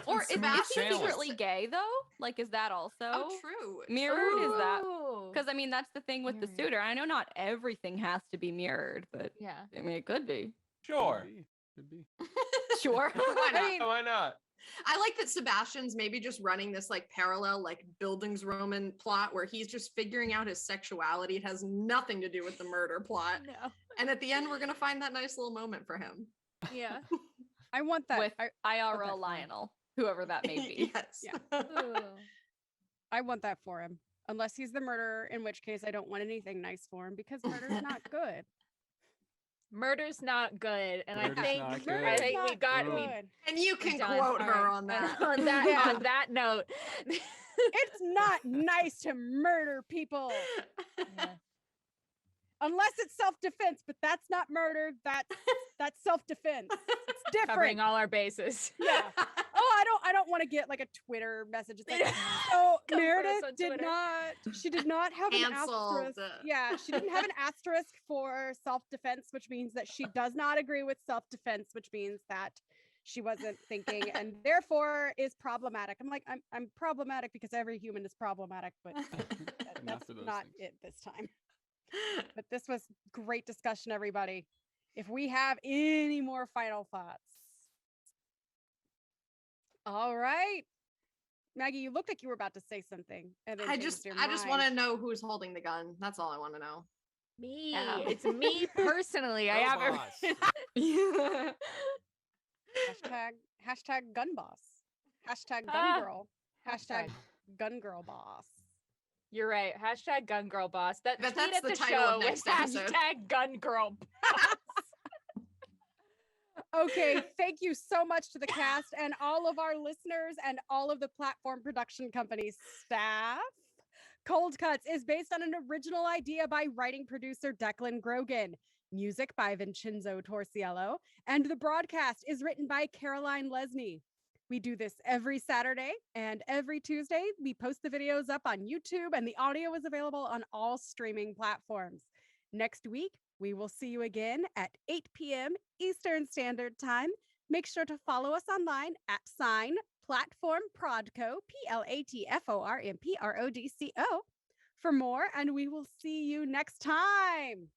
Or is Smooth he sailing. secretly gay though? Like, is that also Oh, true. mirrored? Is that Ooh. because I mean that's the thing with the Mirrored. suitor. I know not everything has to be mirrored, but Yeah. I mean it could be. Sure. Could be. Sure. Why not? I mean, Why not? I like that Sebastian's maybe just running this like parallel like Bildungsroman plot where he's just figuring out his sexuality. It has nothing to do with the murder plot. No. And at the end, we're gonna find that nice little moment for him. Yeah. I want that. With I IRL for him. Lionel, whoever that may be. Yes. Yeah. Ooh. I want that for him. Unless he's the murderer, in which case I don't want anything nice for him because murder's not good. Murder's not good, and Murder's I think not I good. think we got we good. And you can done. quote All her right. on that. on that Yeah. on that note. It's not nice to murder people Yeah. unless it's self-defense, but that's not murder. That's self-defense. It's different. Covering all our bases. Yeah. I don't want to get like a Twitter message. It's like, so Come for us Meredith on did Twitter. not have an Canceled. asterisk. Yeah, she didn't have an asterisk for self-defense, which means that she does not agree with self-defense, which means that she wasn't thinking and therefore is problematic. I'm like, I'm problematic because every human is problematic, but that's for those not things. it this time. But this was great discussion, everybody. If we have any more final thoughts. All right. Maggie, you looked like you were about to say something. And then I changed just your want to mind. know who's holding the gun. That's all I want to know. Me. Yeah. It's me personally. I Go have boss. Hashtag gun boss. Hashtag gun Ah, girl. Hashtag gun girl boss. You're right. Hashtag gun girl boss. That But tweet that's at the the title show of next was episode. hashtag gun girl boss. Okay, thank you so much to the cast and all of our listeners and all of the platform production company's staff. Cold Cuts is based on an original idea by writing producer Declan Grogan, music by Vincenzo Torciello, and the broadcast is written by Caroline Lesney. We do this every Saturday, and every Tuesday we post the videos up on YouTube, and the audio is available on all streaming platforms. Next week, we will see you again at 8 p.m. Eastern Standard Time. Make sure to follow us online at Platform Prodco, PLATFORMPRODCO, for more, and we will see you next time.